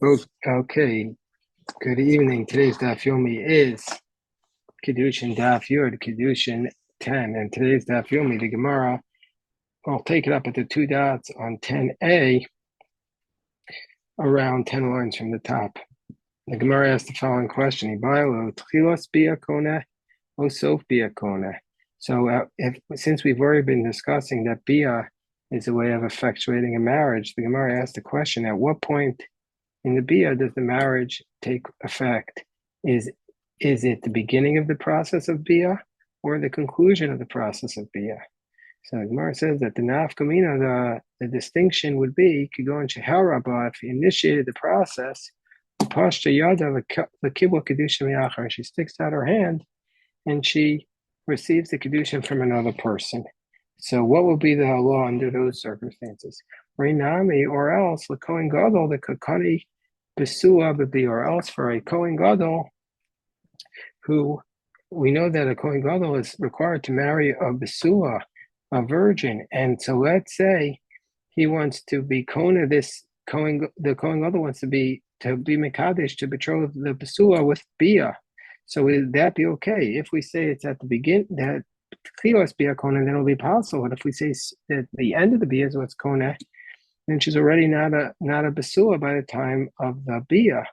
Okay, good evening. Today's Daf Yomi is Kiddushin Daf Yud, Kiddushin 10. And today's Daf Yomi, the Gemara, will take it up at the two dots on 10a, around 10 lines from the top. The Gemara asks the following question: So, since we've already been discussing that Bia is a way of effectuating a marriage, the Gemara asks the question: at what point in the Bia does the marriage take effect? Is it the beginning of the process of Bia or the conclusion of the process of Bia? So the Gemara says that the nafkamina, the distinction would be Kigon Sheharaba, if he initiated the process, Pashta Yada Lakibwa Kiddushin Yachar, she sticks out her hand and she receives the Kiddushin from another person. So what will be the law under those circumstances? Reinami, or else the Kohen Gadol, the Kakani Besua Babi, or else for a Kohen Gadol who we know that a Kohen Gadol is required to marry a Besua, a virgin. And so let's say he wants to be Kona, the Kohen Gadol wants to be Mekadesh, to betroth the Besua with Bia. So would that be okay? If we say it's at the beginning, that Chilas Bia Kona, then it'll be possible. But if we say that the end of the Bia is what's Kona, then she's already not a Besua by the time of the Bia,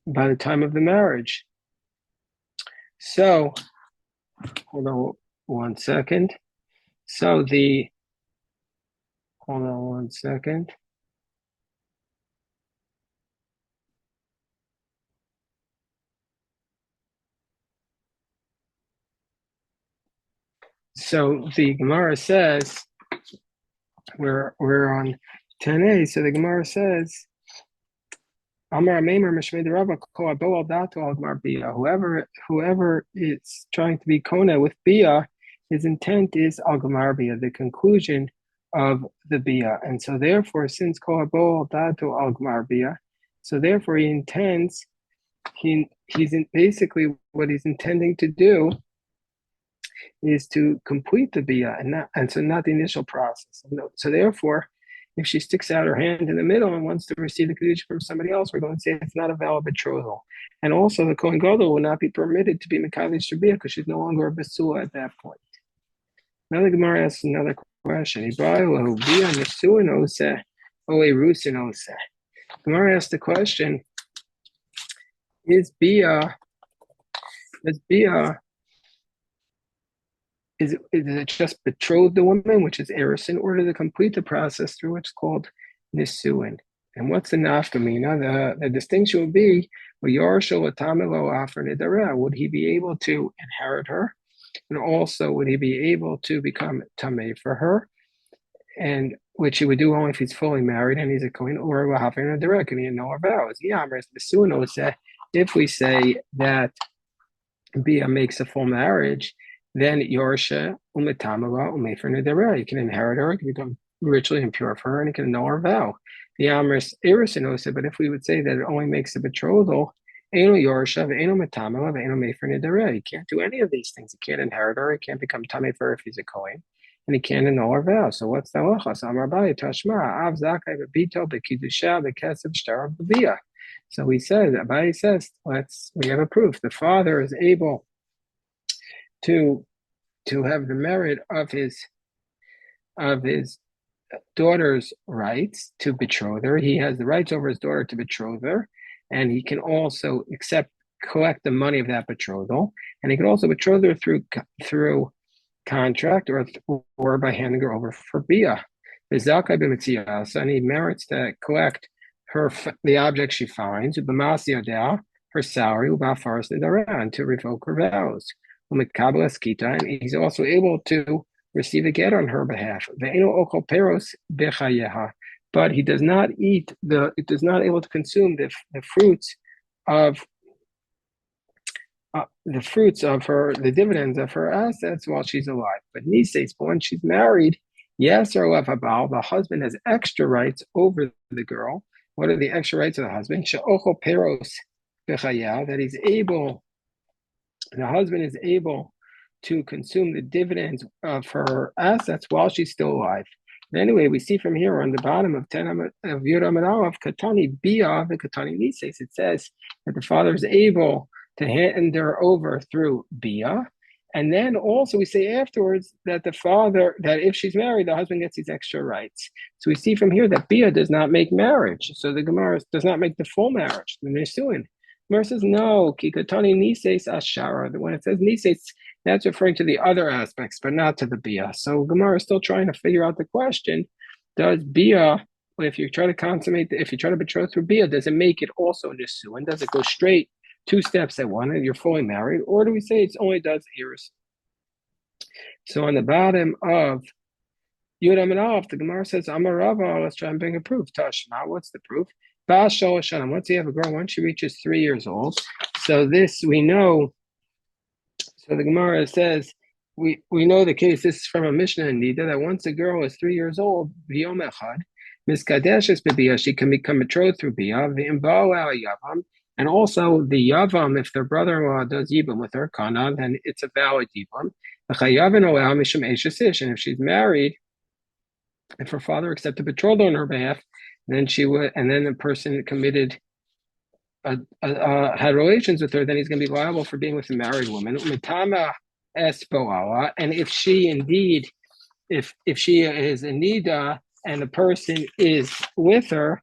by the time of the marriage. So, hold on one second. So hold on one second. So the Gemara says, we're on 10a. So the Gemara says, whoever is trying to be Kona with Bia, his intent is al Gamar Bia, the conclusion of the Bia. And so therefore, since Kol Habo Dato al Gamar Bia, so therefore he intends, basically what he's intending to do is to complete the Bia, and so not the initial process. So therefore, if she sticks out her hand in the middle and wants to receive the Kiddushin from somebody else, we're going to say it's not a valid betrothal. And also, the Kohen Gadol will not be permitted to be Mekadesh to Bia because she's no longer a Besua at that point. Now the Gemara asks another question. Gemara asks the question: Is it just betroth the woman, which is Erison, or does it complete the process through what's called Nisuin? And what's the nafkamina? The distinction would be, would he be able to inherit her? And also, would he be able to become tamei for her? And which he would do only if he's fully married and he's a kohen, or a direct and he had no vows. If we say that Bia makes a full marriage, then Yorsha Umetamava Umefer Nederah. You can inherit her, you can become ritually impure for her, and you can annul her vow. The Amris Erisinosa, but if we would say that it only makes a betrothal, Eno Yorsha, Eno Metamava, Eno Mefer Nederah. You can't do any of these things. You can't inherit her, you can't become Tamei for her if he's a Kohen, and he can't annul her vow. So what's the halacha? Amar Abaye Tashma, Av Zakai Bebito, Bekidusha, Bekesef Shtar of Bia. So he says, Abaye says, we have a proof. The father is able to have the merit of his daughter's rights to betroth her. He has the rights over his daughter to betroth her, and he can also collect the money of that betrothal, and he can also betroth her through contract or by handing her over for bia. And he merits to collect the object she finds, her salary, and to revoke her vows. And he's also able to receive a get on her behalf. But he does not able to consume the fruits of the dividends of her assets while she's alive. But Nisays, once she's married, yes, or the husband has extra rights over the girl. What are the extra rights of the husband? That the husband is able to consume the dividends of her assets while she's still alive. Anyway, we see from here on the bottom of 10 of Yud Amud Aleph, Katani Bia and Katani Nises. It says that the father is able to hand her over through Bia. And then also we say afterwards that the father, that if she's married, the husband gets these extra rights. So we see from here that Bia does not make marriage. So the Gemara does not make the full marriage, the Nisuin. Gemara says, no, Kikatani Nises Ashara. When it says Nises, that's referring to the other aspects, but not to the Bia. So Gemara is still trying to figure out the question, does Bia, if you try to consummate, if you try to betroth through Bia, does it make it also Nisuin? Does it go straight 2 steps at one and you're fully married? Or do we say it only does Iris? So on the bottom of Yud Amud Aleph, the Gemara says, Amar Rava, let's try and bring a proof. Tashma, what's the proof? Once you have a girl, once she reaches 3 years old. So this we know. So the Gemara says, we know the case, this is from a Mishnah in Nida, that once a girl is 3 years old, V'yom Echad, Miskadeshes b'Bia, she can become betrothed through Bia, V'imbaal Yavam, and also the Yavam, if their brother-in-law does Yibam with her, Kana, then it's a valid Yibam. And if she's married, if her father accepted betrothal on her behalf, then she would, and then the person committed had relations with her, then he's going to be liable for being with a married woman. And if she indeed, if she is a nida and the person is with her,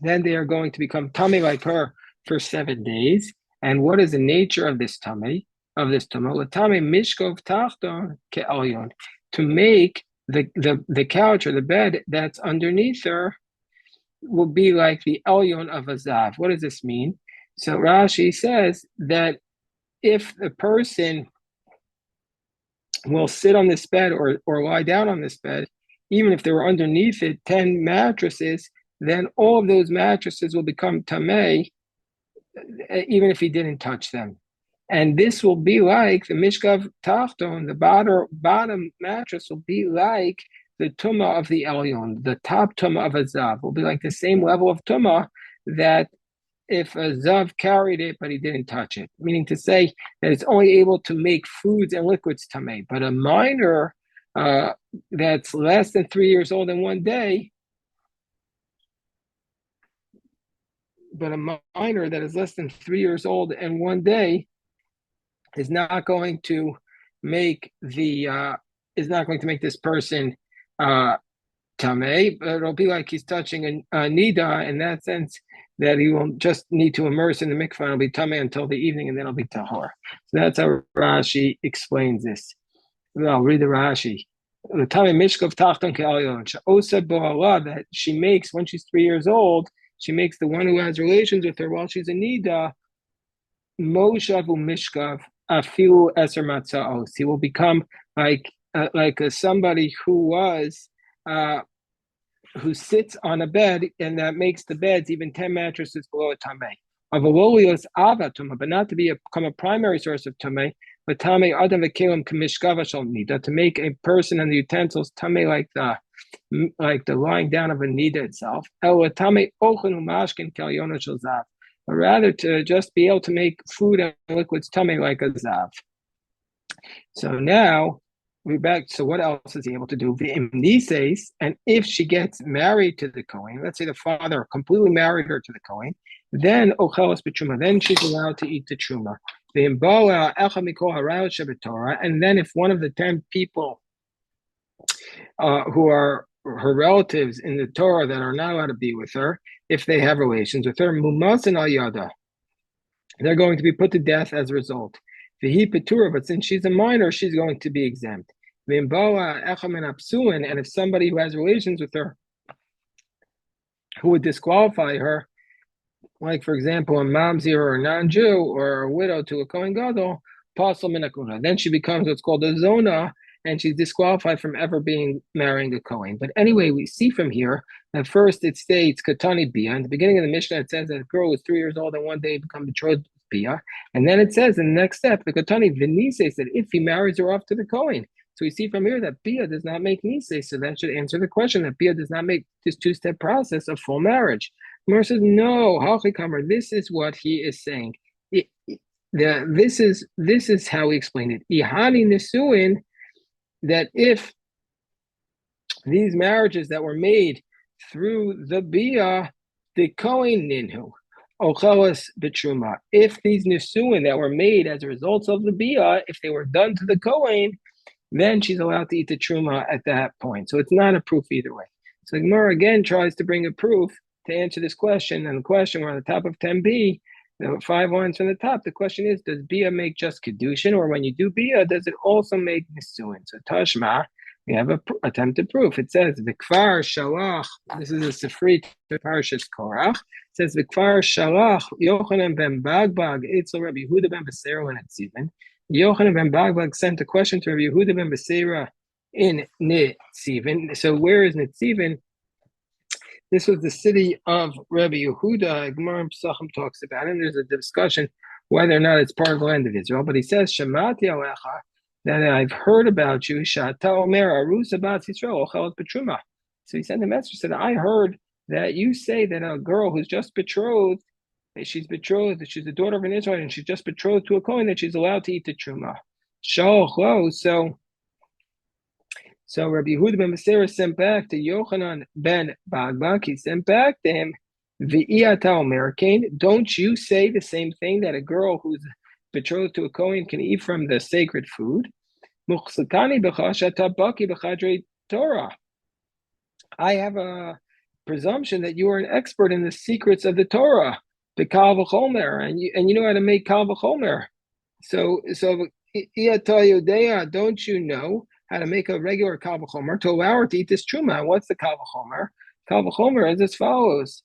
then they are going to become tummy like her for 7 days. And what is the nature of this tummy? Mishkov tachton ke'alyon, to make the couch or the bed that's underneath her will be like the elyon of a zav. What does this mean? So Rashi says that if the person will sit on this bed or lie down on this bed, even if they were underneath it 10 mattresses, then all of those mattresses will become tamei, even if he didn't touch them. And this will be like the mishkav tachton, the bottom mattress will be like the tumah of the elyon, the top tumah of a zav, will be like the same level of tumah that if a zav carried it, but he didn't touch it. Meaning to say that it's only able to make foods and liquids tamei. But a minor that's less than 3 years old in one day, but a minor that is less than 3 years old in one day is not going to make this person tamei, but it'll be like he's touching a nida in that sense, that he will just need to immerse in the mikvah and it'll be tamei until the evening, and then it'll be tahor. So that's how Rashi explains this. I'll read the Rashi. The tamei mishkav tachton ke'alyon she'oseh bo'ala, that she makes when she's 3 years old, she makes the one who has relations with her while she's a nida moshav u'mishkav afilu eser matzaos. He will become like somebody who sits on a bed, and that makes the beds even 10 mattresses below a tamei. Avalolios ava tumah, but not to become a primary source of tamei, but tamei adam v'kelim kamishkava shel nida, to make a person and the utensils tamei like the lying down of a nida itself. El tamei ochen u'mashkin k'elyon shel zav, but rather to just be able to make food and liquids tamei like a zav. So now we're back. So what else is he able to do? And if she gets married to the Kohen, let's say the father completely married her to the Kohen, then ochelos b'truma, then she's allowed to eat the truma. And then if one of the 10 people who are her relatives in the Torah that are not allowed to be with her, if they have relations with her, mumasin al yada, they're going to be put to death as a result. But since she's a minor, she's going to be exempt. And if somebody who has relations with her who would disqualify her, like for example a mamzer or a non-Jew or a widow to a Kohen Gadol, then she becomes what's called a zona, and she's disqualified from ever marrying a Kohen. But anyway, we see from here that first it states Katani Bia. In the beginning of the Mishnah, it says that a girl was 3 years old and one day become betrothed Bia. And then it says in the next step, the Katani Vinise said if he marries her off to the Kohen. So we see from here that Bia does not make Nise. So that should answer the question that Bia does not make this 2-step process of full marriage. Gemara says, no, Hachikamer, this is what he is saying. This is how we explain it. Ihani Nisuin, that if these marriages that were made through the bia, the kohen ninhu, ochelas betruma. If these nisuin that were made as a result of the bia, if they were done to the kohen, then she's allowed to eat the truma at that point. So it's not a proof either way. So the Gemara again tries to bring a proof to answer this question. And the question, we're on the top of 10b, 5 lines from the top. The question is, does bia make just Kiddushin? Or when you do bia, does it also make nisuin? So Tashma, we have a attempted proof. It says, Vikfar Shalach, this is a Sifrit Parshas Korach. It says, Vikfar Shalach, Yochanan ben Bagbag, Eitzel Rabbi Yehuda ben Beseru and Etzivin. Yochanan ben Bagbag sent a question to Rabbi Yehuda ben Beseira in Nitzivin. So where is Nitzivin? This was the city of Rabbi Yehuda. Gemara Pesachim talks about it, and there's a discussion whether or not it's part of the land of Israel. But he says, Shemati alecha, that I've heard about you, Shata Omer Arusa Bat Yisrael Ochelet Betruma. So he sent a message, said, I heard that you say that a girl who's just betrothed, she's betrothed, she's the daughter of an Israelite, and she's just betrothed to a Kohen, that she's allowed to eat the truma. So Rabbi Yehuda ben Beseira sent back to Yochanan ben Bagbak. He sent back to him, V'iyata Omerkein, don't you say the same thing, that a girl who's betrothed to a Kohen can eat from the sacred food? Torah. I have a presumption that you are an expert in the secrets of the Torah, the kal v'chomer, and you know how to make kal v'chomer. So don't you know how to make a regular kal v'chomer to allow her to eat this truma? What's the kal v'chomer? Kal v'chomer is as follows: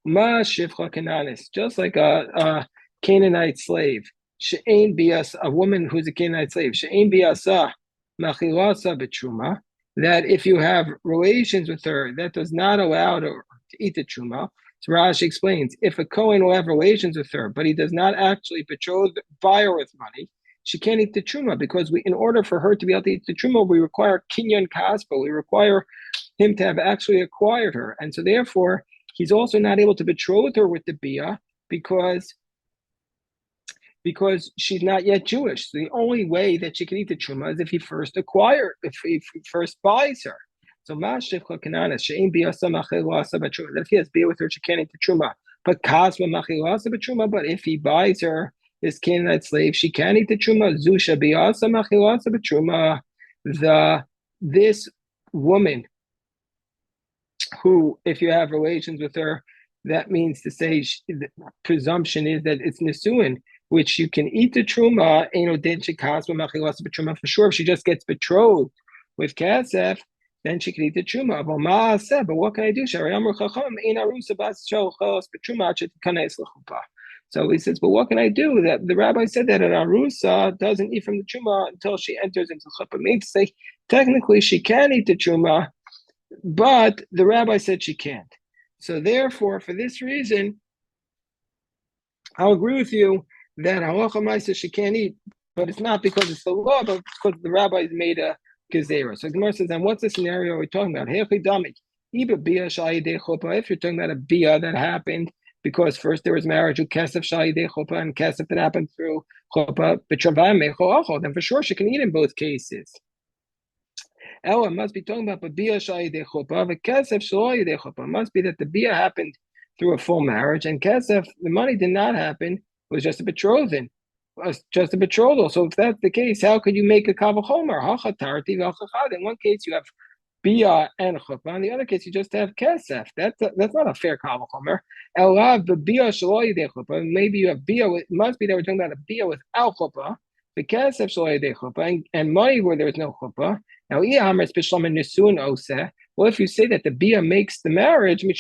Ma shivcha kananis, just like a Canaanite slave. She'ein bias, a woman who's a Canaanite slave. She'ein biasa machilasa betruma, that if you have relations with her, that does not allow her to eat the truma. So Rashi explains, if a Kohen will have relations with her, but he does not actually buy her with money, she can't eat the truma, because in order for her to be able to eat the truma, we require kinyan kaspa. We require him to have actually acquired her. And so therefore, he's also not able to betroth her with the bia, because she's not yet Jewish. So the only way that she can eat the truma is if he first if he first buys her. So that if he has beer with her, she can't eat the truma. But but if he buys her, this Canaanite slave, she can eat the truma. This woman who, if you have relations with her, that means to say the presumption is that it's nisuin, which you can eat the truma. For sure, if she just gets betrothed with kasef, then she can eat the truma. But what can I do? So he says, but what can I do? That the rabbi said that an arusa doesn't eat from the truma until she enters into chuppah. Means to say, technically she can eat the truma, but the rabbi said she can't. So therefore, for this reason, I'll agree with you that halacha ma'aseh she can't eat, but it's not because it's the law, but because the rabbis made a gezerah. So Gemara says, and what's the scenario we're talking about? If you're talking about a bia that happened because first there was marriage with kesef shayidei chuppah and kesef that happened through chuppah, then for sure she can eat in both cases. Ella must be talking about bia shayidei chuppah, but kesef shayidei chuppah must be that the bia happened through a full marriage, and kesef, the money did not happen, it was just a betrothing, just a betrothal. So if that's the case, how could you make a kavachomer? In one case you have bia and chuppah, in the other case you just have kesef. That's not a fair kavachomer. Elav the bia shaloyidei chuppah. Maybe you have bia. It must be that we're talking about a bia without chuppah. The kesef shaloyidei chuppah and money where there is no chuppah. Now, well, if you say that the bia makes the marriage, well,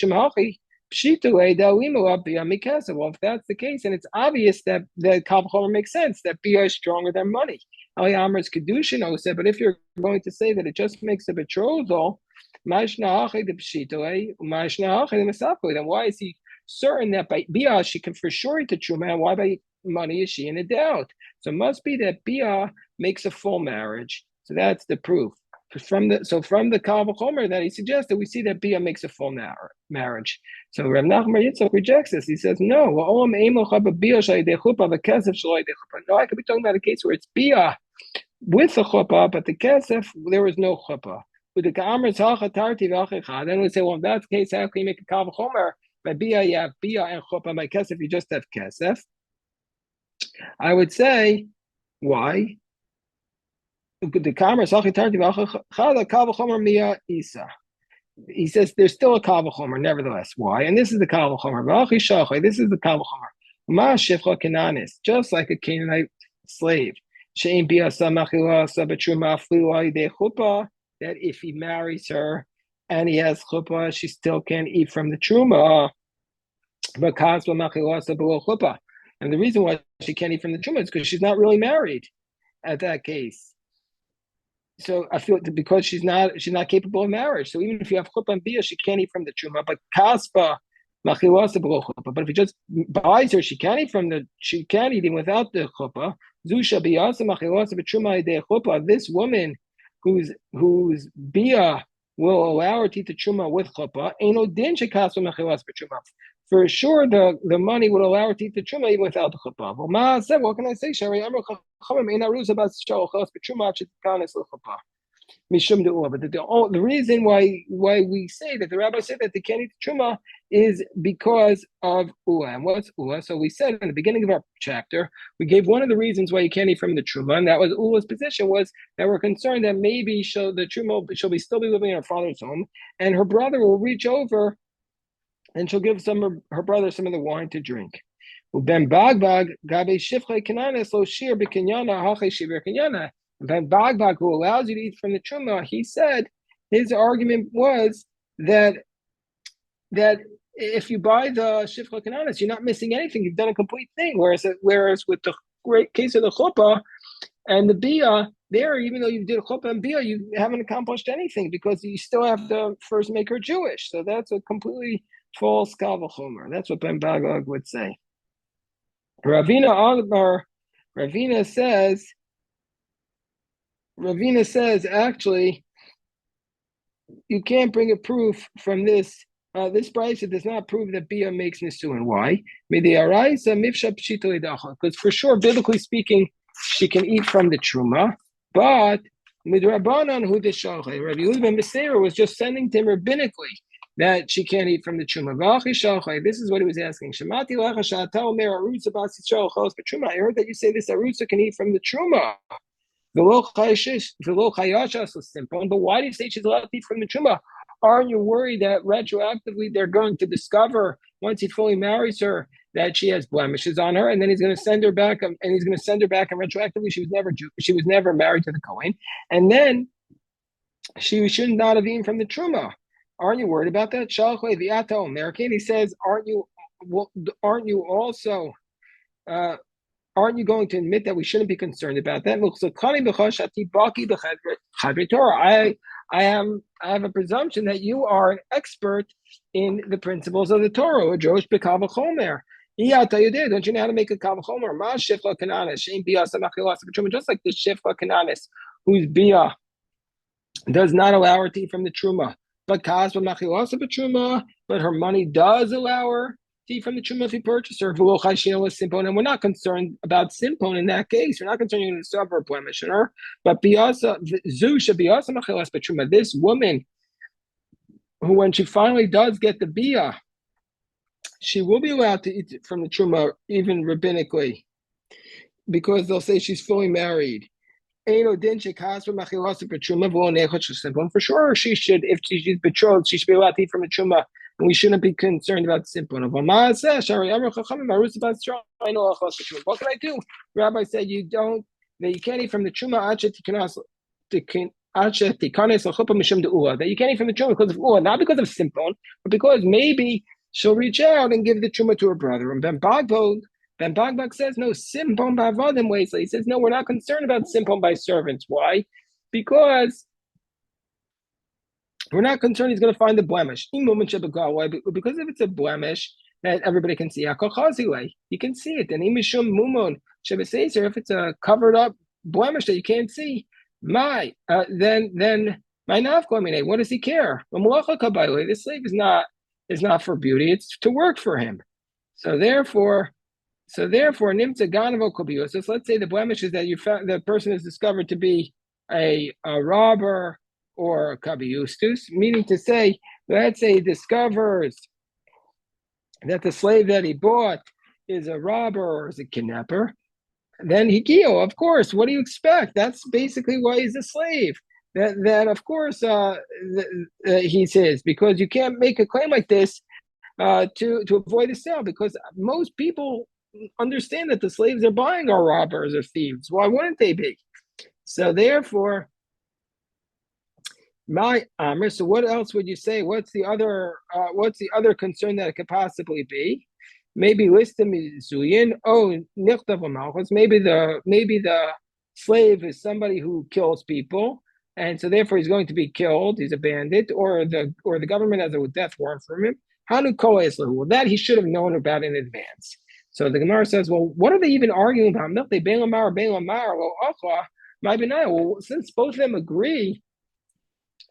if that's the case, and it's obvious that the kal v'chomer makes sense, that bia is stronger than money. Kiddushin, but if you're going to say that it just makes a betrothal, then why is he certain that by bia she can for sure eat the truma, and why by money is she in a doubt? So it must be that bia makes a full marriage. So that's the proof. From the kal v'chomer that he suggested, we see that bia makes a full marriage. So Rav Nachman Yitzchak rejects this. He says, no, no, I could be talking about a case where it's bia with a chuppah, but the kesef, there was no chuppah. with the Ka'amar Tzalcha Tarti V'Achicha, then we say, well, if that's the case, how can you make a Kal V'chomer? By Bia, you have Bia and Chuppah. By Kesef, you just have Kesef. I would say, why? The Ka'amar Tzalcha Tarti V'Achicha, the Kal V'chomer Mia Isa. He says there's still a Kal V'chomer, nevertheless. Why? And this is the Kal V'chomer. This is the Kal V'chomer. Ma Shifcha Cananis, just like a Canaanite slave. Shein Biasa Machilasa Betruma Flua De Chuppah, that if he marries her and he has chuppah, she still can't eat from the truma. And the reason why she can't eat from the truma is because she's not really married at that case. So I feel because she's not capable of marriage. So even if you have chuppah and bia, she can't eat from the truma. But kaspa machilasa below chuppah. But if he just buys her, she can't eat even without the chuppah. Zusha biyasa machilasa betruma de chuppah. This woman whose bia will allow her to eat the truma with chuppah. Eno din shekaspa machilasa betruma. For sure, the money would allow her to eat the truma even without the chuppah. Well, Ma said, what can I say? Shari Amr Chachamim Ein Aruz About Shalochas Betruma Chitkanis LeChuppah Mishum De'ua. But the reason why we say that the rabbi said that they can't eat the truma is because of ua. And what's ua? So we said in the beginning of our chapter, we gave one of the reasons why you can't eat from the truma, and that was ua's position was that we're concerned that maybe the truma she'll still be living in her father's home, and her brother will reach over and she'll give her brother some of the wine to drink. Ben Bagbag Gabe Shifcha Kananis Lo Shir B'Kinyana Hache Shivir Kinyana. Ben Bagbag, who allows you to eat from the truma, he said his argument was that if you buy the Shifcha Kananis, you're not missing anything. You've done a complete thing. Whereas with the great case of the chuppah and the bia, there, even though you did a chuppah and bia, you haven't accomplished anything because you still have to first make her Jewish. So that's a completely false kal v'chomer. That's what Ben Bagog would say. Ravina says actually you can't bring a proof from this. This brayso does not prove that bia makes nisuin. Why? Because for sure, biblically speaking, she can eat from the truma, but midrabanan hu deshalche. Rabbi Yehuda ben Beseira was just sending to him rabbinically that she can't eat from the truma. This is what he was asking. I heard that you say this arusa can eat from the truma. But why do you say she's allowed to eat from the truma? Aren't you worried that retroactively they're going to discover once he fully marries her that she has blemishes on her, and then he's going to send her back, and retroactively she was never married to the Kohen, and then she should not have eaten from the truma. Aren't you worried about that? He says, aren't you also aren't you going to admit that we shouldn't be concerned about that? I have a presumption that you are an expert in the principles of the Torah. Josh b'kal v'chomer. Don't you know how to make a kal v'chomer? Ma shifcha kananis shein bia samachilasa b'truma. Just like the shifcha kananis, whose bia does not allow her to eat from the truma, but her money does allow her to eat from the truma if you purchase her. And we're not concerned about simpon in that case. We're not concerned you're going to suffer a blemish in her. But this woman, who when she finally does get the bia, she will be allowed to eat from the truma, even rabbinically, because they'll say she's fully married. For sure, she should, if she's betrothed, she should be allowed to eat from a truma, and we shouldn't be concerned about simpon. What can I do? Rabbi said you can't eat from the truma that you can't eat from the truma because of ua, not because of simpon, but because maybe she'll reach out and give the truma to her brother. And Ben Bagbag says, no, simpon ba'avadim ways. He says, no, we're not concerned about simpon by servants. Why? Because we're not concerned he's going to find the blemish. Because if it's a blemish that everybody can see, you can see it. And if it's a covered up blemish that you can't see, then my nafkamine, what does he care? The slave is not for beauty; it's to work for him. So therefore, nimtza ganavo kobios. So let's say the blemish is that you found the person is discovered to be a robber, or kabiustus, meaning to say, let's say he discovers that the slave that he bought is a robber or is a kidnapper, then Hikio, of course, what do you expect? That's basically why he's a slave. That of course, he says, because you can't make a claim like this to avoid a sale, because most people understand that the slaves they're buying are robbers or thieves. Why wouldn't they be? So therefore, my Amr. So what else would you say? What's the other? What's the other concern that it could possibly be? Maybe listim zuyin. Oh, nichtav malchus. Maybe the slave is somebody who kills people, and so therefore he's going to be killed. He's a bandit, or the government has a death warrant for him. How do koeslahu? Well, that he should have known about in advance. So the Gemara says, well, what are they even arguing about? Well, since both of them agree,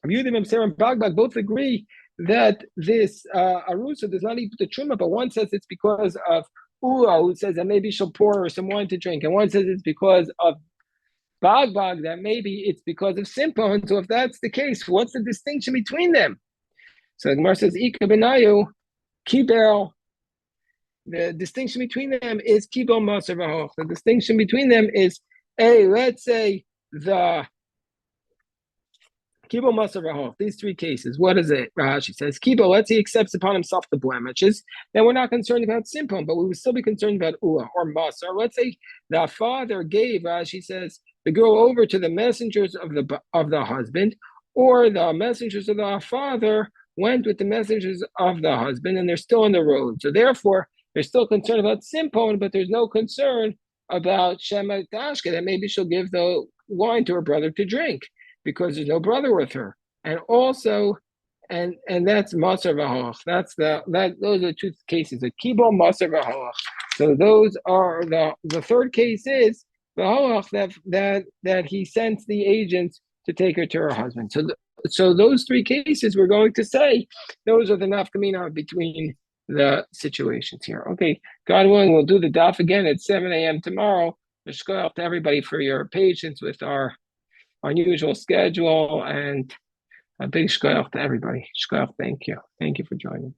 Yehudim and Sarah and Bagbag both agree that this Arusa does not eat the Truma, but one says it's because of Ula, who says that maybe she'll pour her some wine to drink, and one says it's because of Bagbag, that maybe it's because of Simpon. So if that's the case, what's the distinction between them? So the Gemara says, Ika benayu, Kibel. The distinction between them is Kibel Maser V'hoch. The distinction between them is, let's say the Kibo Masarahov, these three cases, what is it? Rashi says, Kibo, let's say he accepts upon himself the blemishes, then we're not concerned about Simpon, but we would still be concerned about Ua or Masar. Let's say the father gave, Rashi says, the girl over to the messengers of the husband, or the messengers of the father went with the messengers of the husband, and they're still on the road. So therefore, they're still concerned about Simpon, but there's no concern about Shema Tashka, that maybe she'll give the wine to her brother to drink, because there's no brother with her, and also, and that's Maser V'hoch. Those are two cases, the Kibo Maser V'hoch. So those are the third case is V'hoch, that he sends the agents to take her to her husband. So those three cases we're going to say those are the nafkamina between the situations here. Okay, God willing, we'll do the daf again at 7 a.m. tomorrow. Shkoyach to everybody for your patience with our unusual schedule, and a big shkoyach to everybody. Shkoyach, thank you. Thank you for joining.